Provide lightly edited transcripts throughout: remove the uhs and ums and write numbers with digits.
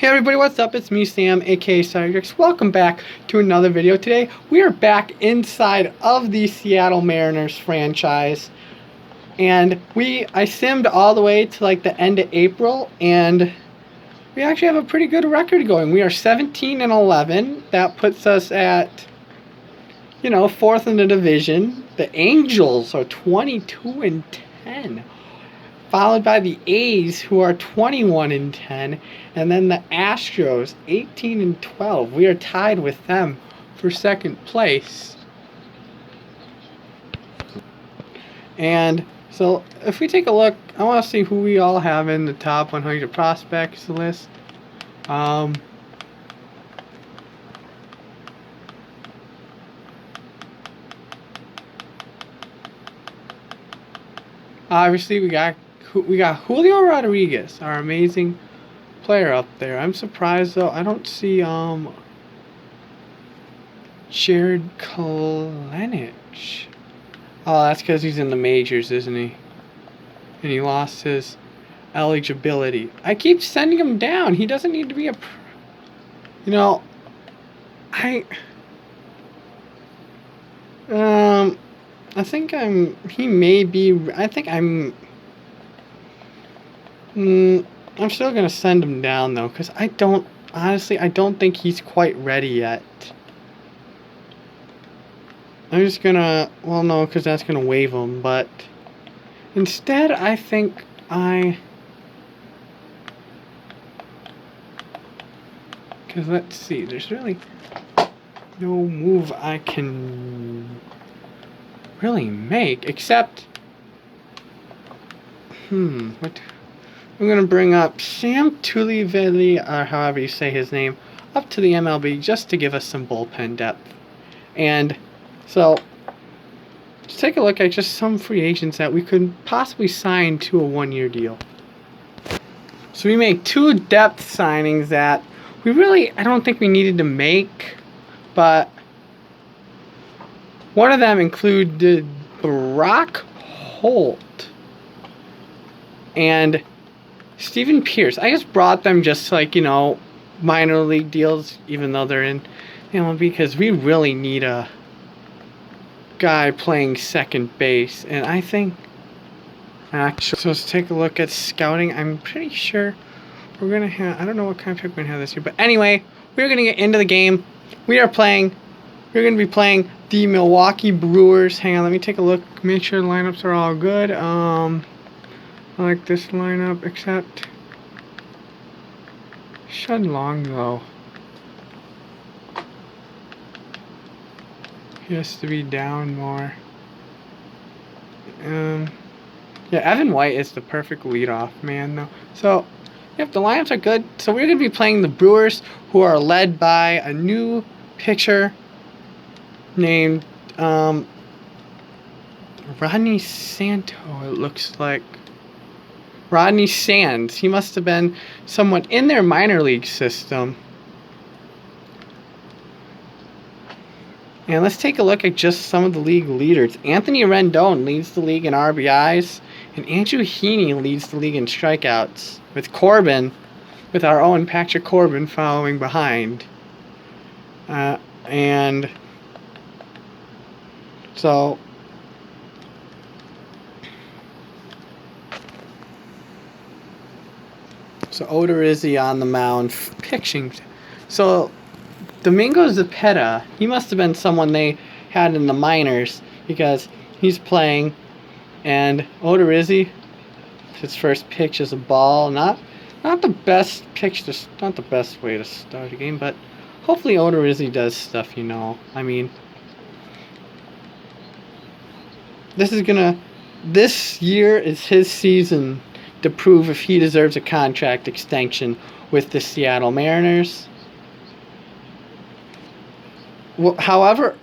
Hey everybody, what's up? It's me, Sam, aka Cyrix. Welcome back to another video. Today, we are back inside of the Seattle Mariners franchise. And I simmed all the way to like the end of April, and we actually have a pretty good record going. We are 17-11. That puts us at, fourth in the division. The Angels are 22-10. Followed by the A's, who are 21-10, and then the Astros, 18-12. We are tied with them for second place. And so, if we take a look, I want to see who we all have in the top 100 prospects list. Obviously, we got Julio Rodriguez, our amazing player up there. I'm surprised though, I don't see Jared Kalenic. Oh, that's because he's in the majors, isn't he? And he lost his eligibility. I keep sending him down. He doesn't need to be I'm still going to send him down, though, because I don't think he's quite ready yet. I'm just going to, well, no, because that's going to waive him, but instead, I think because let's see, there's really no move I can really make, except, what? I'm going to bring up Sam Tuliveli, or however you say his name, up to the MLB just to give us some bullpen depth. And so, let's take a look at just some free agents that we could possibly sign to a one-year deal. So we made two depth signings that I don't think we needed to make, but one of them included Brock Holt and Steven Pierce. I just brought them just like, minor league deals, even though they're in MLB, because we really need a guy playing second base. And I think, actually, so let's take a look at scouting. I'm pretty sure we're going to have, I don't know what kind of pick we're going to have this year, but anyway, we're going to get into the game. We're going to be playing the Milwaukee Brewers. Hang on, let me take a look, make sure the lineups are all good. I like this lineup, except Shud Long, though. He has to be down more. Yeah, Evan White is the perfect leadoff man, though. So, yep, the lineups are good. So we're going to be playing the Brewers, who are led by a new pitcher named Rodney Santo, it looks like. Rodney Sands. He must have been someone in their minor league system. And let's take a look at just some of the league leaders. Anthony Rendon leads the league in RBIs, and Andrew Heaney leads the league in strikeouts, with our own Patrick Corbin following behind. And so Odorizzi on the mound, pitching. So Domingo Zepeda, he must have been someone they had in the minors, because he's playing. And Odorizzi, his first pitch is a ball. Not the best pitch, not the best way to start a game, but hopefully Odorizzi does stuff, I mean, this year is his season to prove if he deserves a contract extension with the Seattle Mariners. Well, however,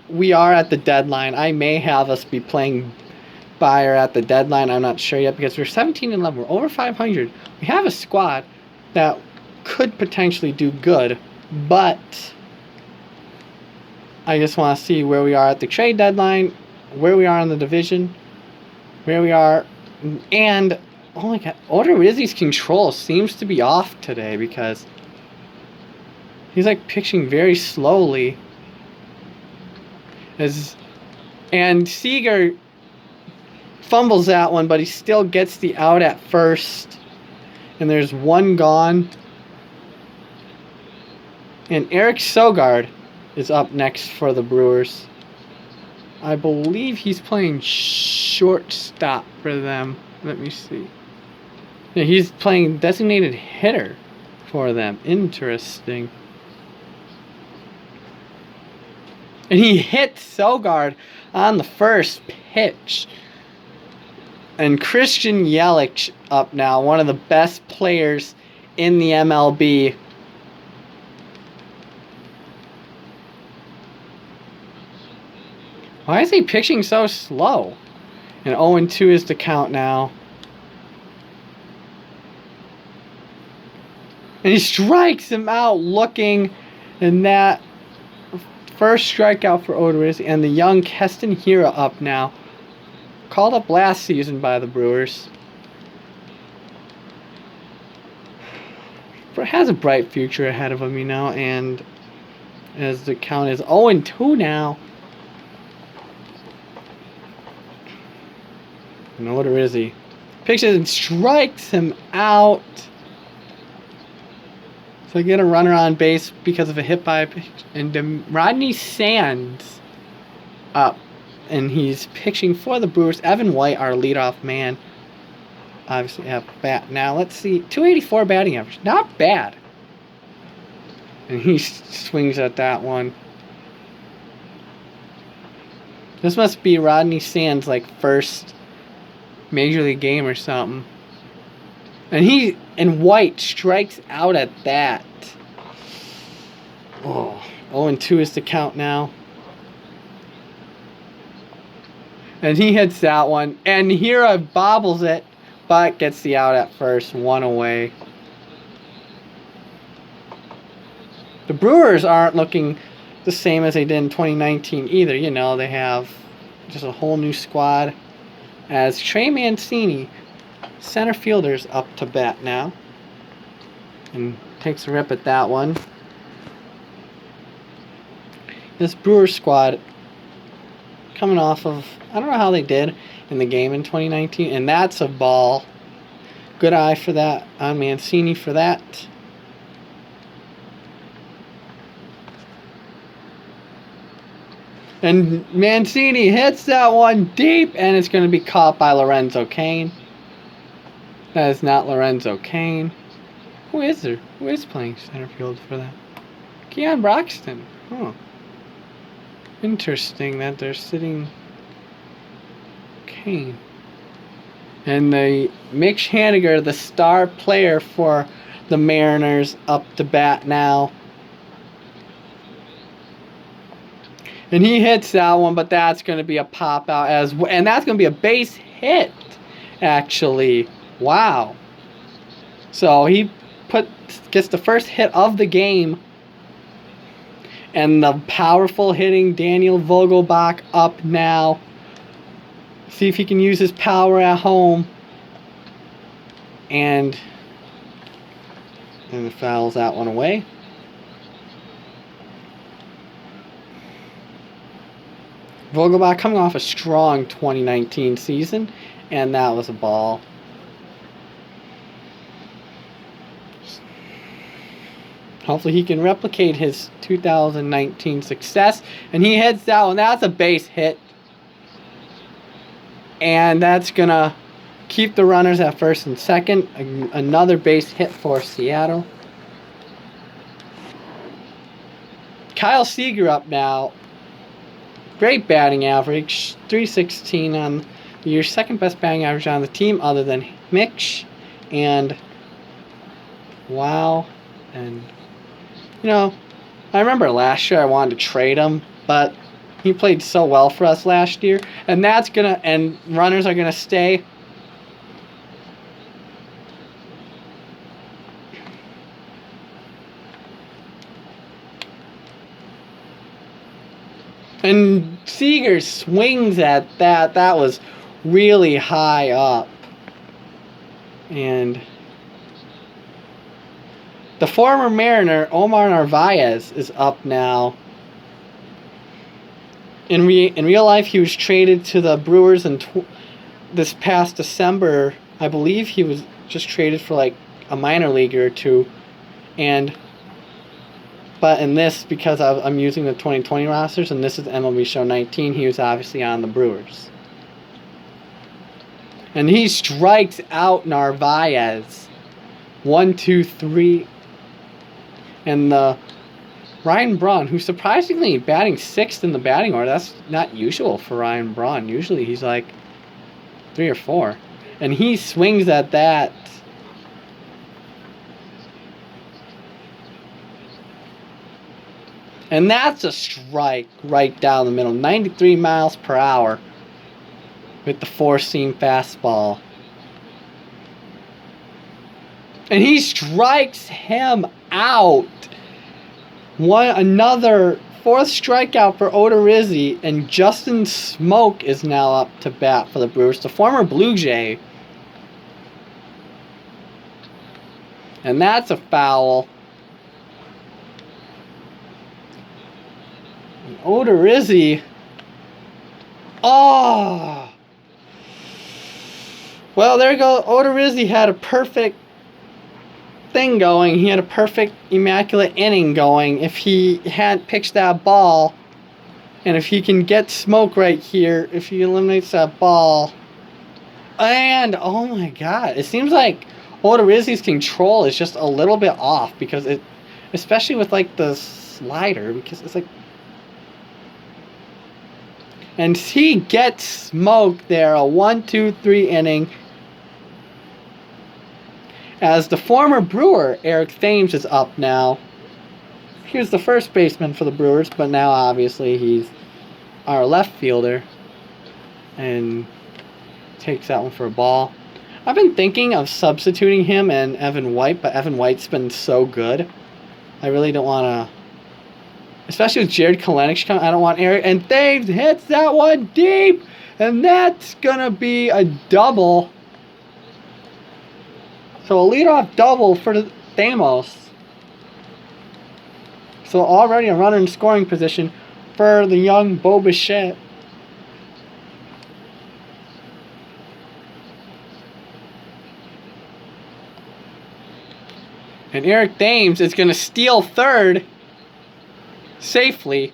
we are at the deadline. I may have us be playing buyer at the deadline. I'm not sure yet, because we're 17-11. We're over 500. We have a squad that could potentially do good, but I just want to see where we are at the trade deadline, where we are in the division, where we are, and oh my god, Odorizzi's control seems to be off today, because He's like pitching very slowly. And Seager fumbles that one, but he still gets the out at first. And there's one gone. And Eric Sogard is up next for the Brewers. I believe he's playing shortstop for them. Let me see. Yeah, he's playing designated hitter for them. Interesting. And he hit Sogard on the first pitch. And Christian Yelich up now, one of the best players in the MLB. Why is he pitching so slow? And 0-2 is the count now. And he strikes him out looking, and that first strikeout for Odorizzi. And the young Keston Hiura up now. Called up last season by the Brewers. But has a bright future ahead of him, you know, and as the count is 0-2 now. And Odorizzi pitches and strikes him out. So I get a runner on base because of a hit by a pitch. And Rodney Sands up. And he's pitching for the Brewers. Evan White, our leadoff man, obviously at bat now. Let's see, 284 batting average. Not bad. And he swings at that one. This must be Rodney Sands' like first major league game or something. And White strikes out at that. Oh, 0-2 is the count now. And he hits that one. And Hiura bobbles it, but gets the out at first. One away. The Brewers aren't looking the same as they did in 2019 either. You know, they have just a whole new squad. As Trey Mancini, center fielder's up to bat now. And takes a rip at that one. This Brewers squad coming off of, I don't know how they did in the game in 2019. And that's a ball. Good eye for that on Mancini for that. And Mancini hits that one deep, and it's going to be caught by Lorenzo Cain. That is not Lorenzo Cain. Who is there? Who is playing center field for that? Keon Broxton. Huh. Interesting that they're sitting Cain. And the Mitch Haniger, the star player for the Mariners, up to bat now. And he hits that one, but that's going to be a pop out and that's going to be a base hit, actually. Wow. So he gets the first hit of the game. And the powerful hitting Daniel Vogelbach up now. See if he can use his power at home. And fouls that one away. Vogelbach coming off a strong 2019 season, and that was a ball. Hopefully he can replicate his 2019 success, and he hits that one. That's a base hit. And that's going to keep the runners at first and second. Another base hit for Seattle. Kyle Seager up now. Great batting average. .316 on the year. Second best batting average on the team other than Mitch. And wow. And, you know, I remember last year I wanted to trade him, but he played so well for us last year. And that's going to, and runners are going to stay. And Seager swings at that. That was really high up. And The former Mariner, Omar Narvaez, is up now. In real life, he was traded to the Brewers this past December. I believe he was just traded for like a minor leaguer or two. But in this, because I'm using the 2020 rosters, and this is MLB Show 19, he was obviously on the Brewers. And he strikes out Narvaez. 1, 2, 3. And Ryan Braun, who's surprisingly batting 6th in the batting order. That's not usual for Ryan Braun. Usually he's like 3 or 4. And he swings at that. And that's a strike right down the middle. 93 miles per hour with the four-seam fastball. And he strikes him out. Another 4th strikeout for Odorizzi, and Justin Smoke is now up to bat for the Brewers, the former Blue Jay. And that's a foul. And Odorizzi. Oh! Well, there you go. Odorizzi had a perfect thing going. He had a perfect, immaculate inning going. If he hadn't pitched that ball, and if he can get Smoke right here, if he eliminates that ball, and oh my God, it seems like Odorizzi's control is just a little bit off, because it, especially with like the slider, because it's like, and he gets Smoke there, a 1, 2, 3 inning. As the former Brewer, Eric Thames, is up now. He was the first baseman for the Brewers, but now obviously he's our left fielder. And takes that one for a ball. I've been thinking of substituting him and Evan White, but Evan White's been so good. I really don't want to, especially with Jared Kelenic coming, I don't want Eric. And Thames hits that one deep, and that's going to be a double. So a leadoff double for the Thamos. So already a runner in scoring position for the young Bo Bichette. And Eric Thames is going to steal third safely.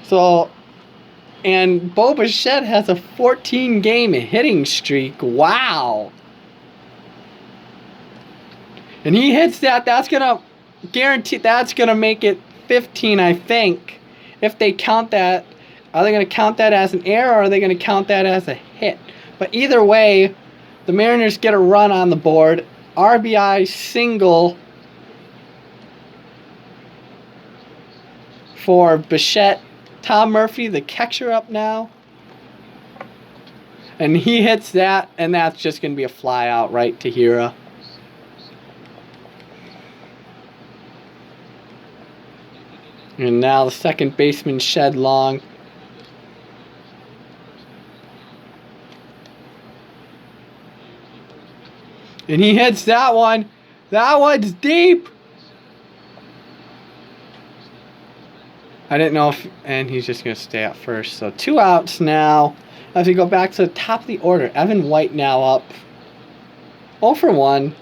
So, and Bo Bichette has a 14-game hitting streak. Wow. And he hits that. That's going to guarantee, that's going to make it 15, I think. If they count that, are they going to count that as an error, or are they going to count that as a hit? But either way, the Mariners get a run on the board. RBI single for Bichette. Tom Murphy, the catcher, up now. And he hits that, and that's just going to be a fly out right to Hira. And now the second baseman, Shed Long. And he hits that one. That one's deep. I didn't know if, and he's just going to stay at first. So 2 outs now. As we go back to the top of the order, Evan White now up 0 for 1.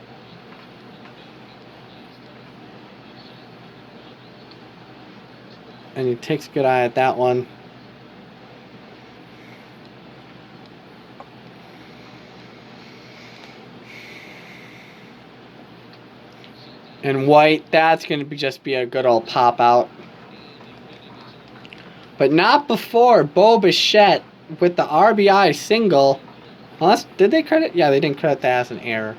And he takes a good eye at that one. And White, that's going to just be a good old pop out. But not before Bo Bichette with the RBI single. Unless, did they credit? Yeah, they didn't credit that as an error.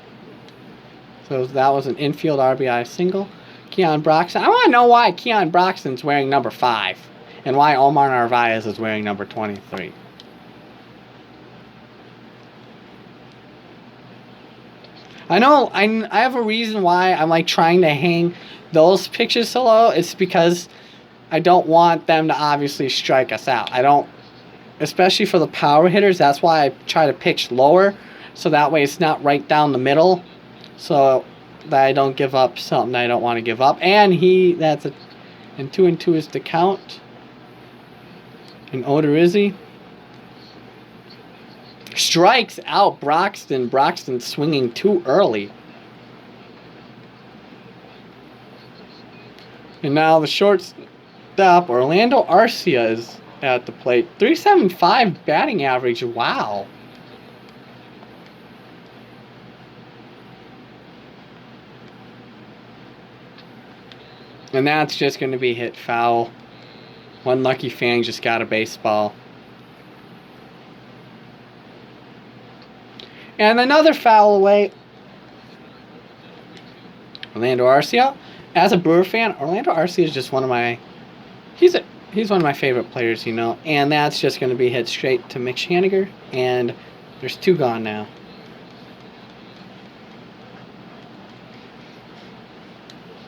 So that was an infield RBI single. Keon Broxton. I want to know why Keon Broxton's wearing number 5 and why Omar Narvaez is wearing number 23. I know I have a reason why I'm like trying to hang those pictures so low. It's because I don't want them to obviously strike us out. I don't, especially for the power hitters, that's why I try to pitch lower, so that way it's not right down the middle. So that I don't give up something I don't want to give up. And that's a, and 2-2 is the count. And Odorizzi strikes out Broxton. Broxton swinging too early. And now the shortstop, Orlando Arcia, is at the plate. .375 batting average. Wow. And that's just going to be hit foul. One lucky fan just got a baseball. And another foul away. Orlando Arcia. As a Brewer fan, Orlando Arcia is just one of my... He's one of my favorite players, you know. And that's just going to be hit straight to Mitch Haniger. And there's 2 gone now.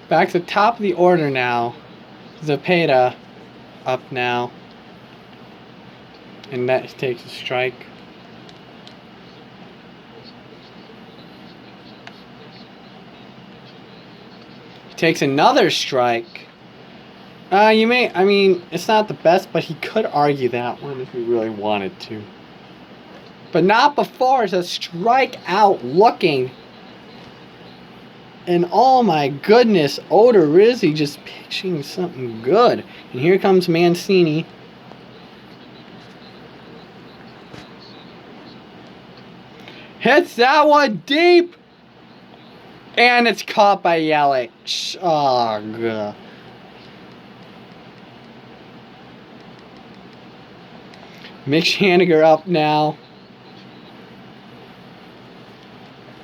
Back to the top of the order now. Zepeda up now. And that takes a strike. Takes another strike. I mean, it's not the best, but he could argue that one if he really wanted to. But not before. It's a strikeout looking. And oh my goodness, Odorizzi just pitching something good. And here comes Mancini. Hits that one deep. And it's caught by Yelich. Oh, God. Mitch Haniger up now.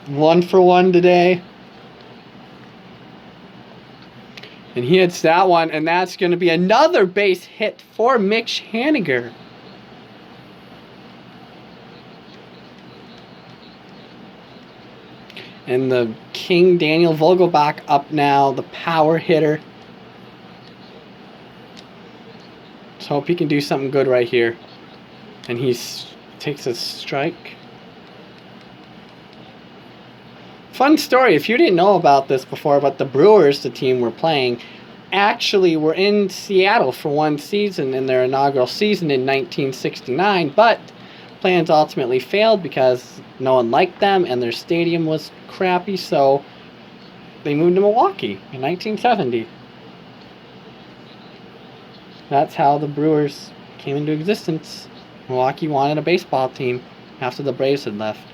1 for 1 today. And he hits that one, and that's going to be another base hit for Mitch Haniger. And the King, Daniel Vogelbach, up now, the power hitter. Let's hope he can do something good right here. And he takes a strike. Fun story, if you didn't know about this before, but the Brewers, the team we're playing, actually were in Seattle for one season in their inaugural season in 1969, but plans ultimately failed because no one liked them and their stadium was crappy, so they moved to Milwaukee in 1970. That's how the Brewers came into existence. Milwaukee wanted a baseball team after the Braves had left.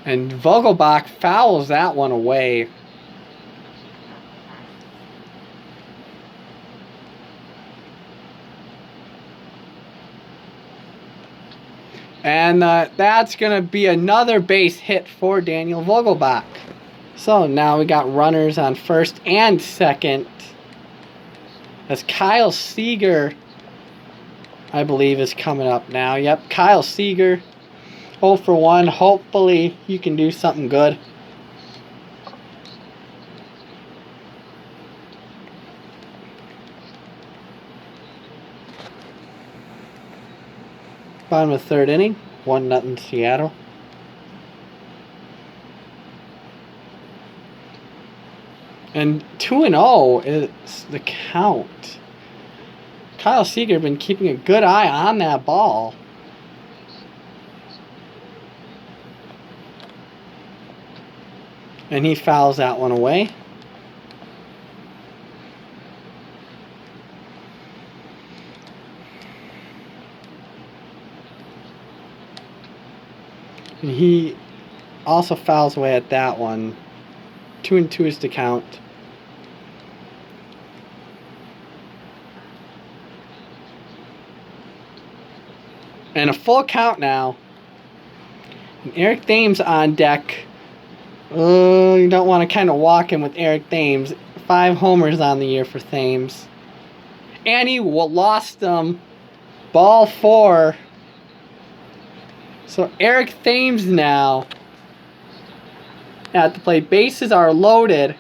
And Vogelbach fouls that one away. And that's going to be another base hit for Daniel Vogelbach. So now we got runners on first and second. As Kyle Seager, I believe, is coming up now. Yep, Kyle Seager. 0 for 1. Hopefully you can do something good. Bottom of the 3rd inning. 1-0 Seattle. And 2-0 is the count. Kyle Seager been keeping a good eye on that ball. And he fouls that one away. And he also fouls away at that one. 2-2 is the count. And a full count now. And Eric Thames on deck. You don't want to kind of walk him with Eric Thames. 5 homers on the year for Thames. And he lost them. Ball 4. So Eric Thames now at the plate. Bases are loaded.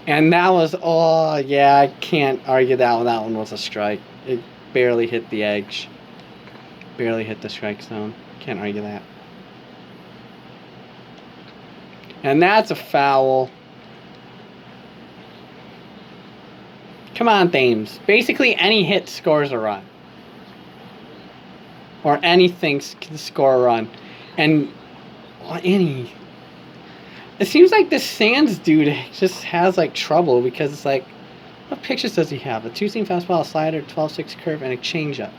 And that was, oh yeah, I can't argue that one. That one was a strike. It barely hit the edge. barely hit the strike zone. Can't argue that. And that's a foul. Come on, Thames. Basically, any hit scores a run. Or anything can score a run. And any... It seems like this Sands dude just has, like, trouble because it's like... What pitches does he have? A two-seam fastball, a slider, 12-6 curve, and a changeup.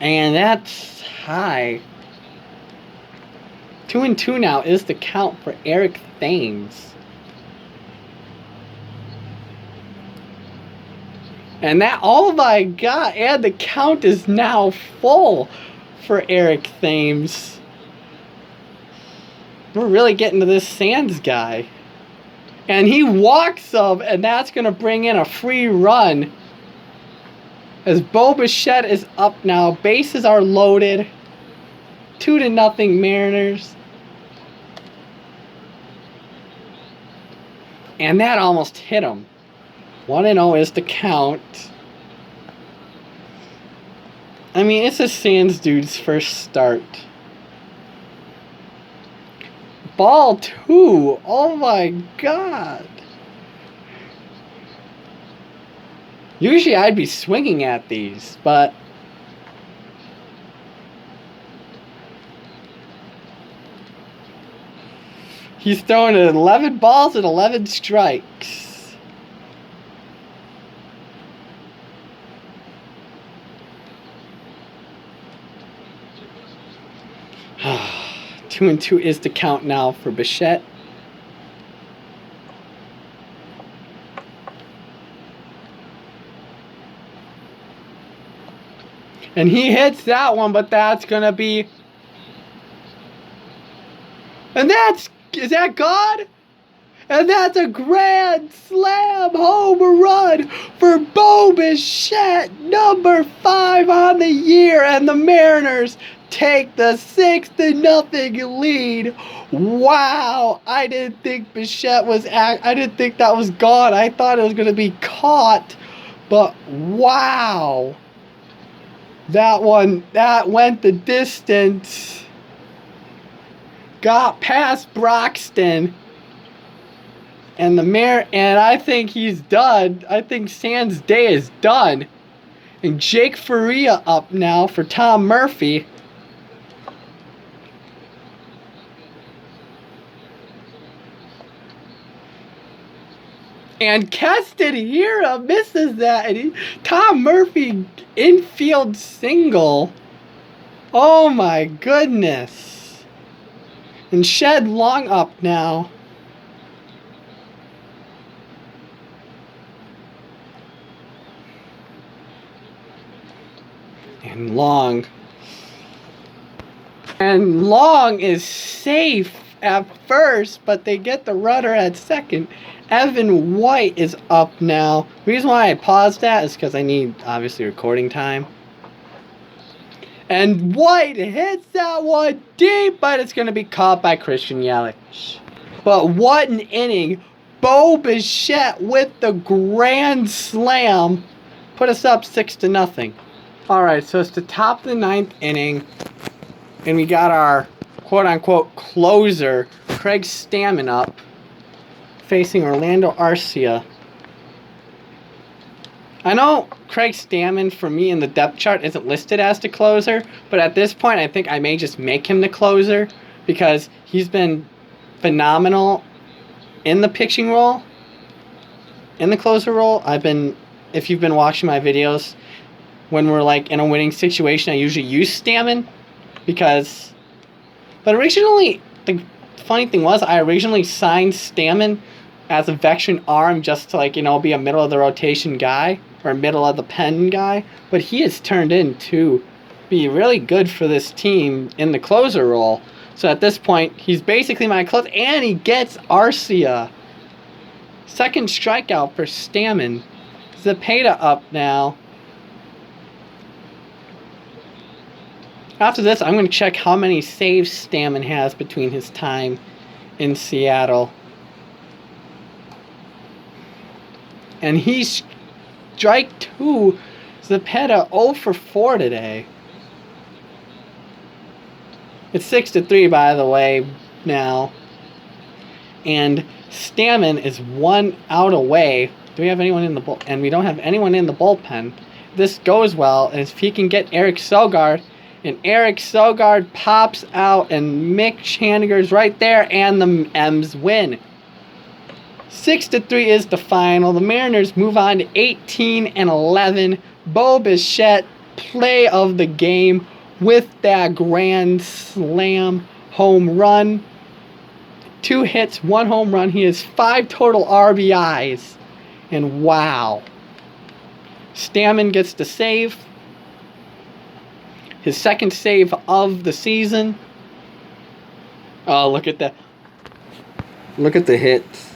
And that's high. 2-2 now is the count for Eric Thames. And that, oh my god, and the count is now full for Eric Thames. We're really getting to this Sands guy. And he walks up, and that's going to bring in a free run. As Bichette is up now. Bases are loaded. 2-0 Mariners. And that almost hit him. 1-0 is the count. I mean, it's a Sands dude's first start. Ball 2. Oh my god. Usually I'd be swinging at these, but... He's throwing 11 balls and 11 strikes. 2-2 is the count now for Bichette. And he hits that one, but that's gonna be... And that's... Is that God? And that's a grand slam home run for Bichette, number 5 on the year, and the Mariners take the 6-0 lead. Wow, I didn't think Bichette was I didn't think that was gone. I thought it was going to be caught, but wow, that went the distance. Got past Broxton. And and I think he's done. I think Sands' day is done. And Jake Faria up now for Tom Murphy. And Keston Hira misses that. And Tom Murphy infield single. Oh my goodness. And Shed Long up now. And Long is safe at first, but they get the runner at second. Evan White is up now. The reason why I paused that is because I need, obviously, recording time. And White hits that one deep, but it's going to be caught by Christian Yelich. But what an inning. Bichette with the grand slam put us up 6-0. Alright, so it's the top of the 9th inning, and we got our quote-unquote closer, Craig Stammen, up, facing Orlando Arcia. I know Craig Stammen, for me in the depth chart, isn't listed as the closer, but at this point I think I may just make him the closer, because he's been phenomenal in the pitching role, in the closer role. If you've been watching my videos, when we're like in a winning situation, I usually use Stammen but originally, the funny thing was, I originally signed Stammen as a veteran arm just to, like, be a middle of the rotation guy or middle of the pen guy, but he has turned into be really good for this team in the closer role. So at this point, he's basically my closer, and he gets Arcia. Second strikeout for Stammen. Zepeda up now. After this, I'm going to check how many saves Stammen has between his time in Seattle. And he's strike 2. Bichette 0 for 4 today. It's 6-3, by the way, now. And Stammen is 1 out away. Do we have anyone in the bullpen? And we don't have anyone in the bullpen. This goes well, and if he can get Eric Sogard, and Eric Sogard pops out, and Mick Chaniger's right there, and the M's win. 6-3 is the final. The Mariners move on to 18-11. Bo Bichette, play of the game with that grand slam home run. 2 hits, 1 home run. He has 5 total RBIs. And wow. Stammen gets the save. His second save of the season. Oh, look at that. Look at the hits.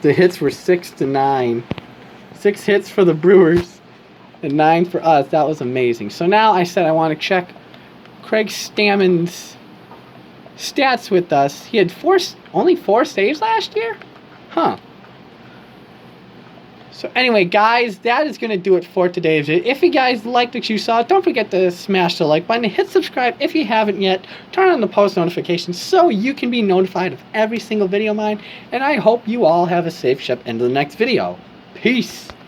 The hits were 6-9. 6 hits for the Brewers and 9 for us. That was amazing. So now I said I want to check Craig Stammen's stats with us. He had only 4 saves last year? Huh. So anyway, guys, that is going to do it for today's video. If you guys liked what you saw, don't forget to smash the like button and hit subscribe if you haven't yet. Turn on the post notifications so you can be notified of every single video of mine. And I hope you all have a safe trip into the next video. Peace.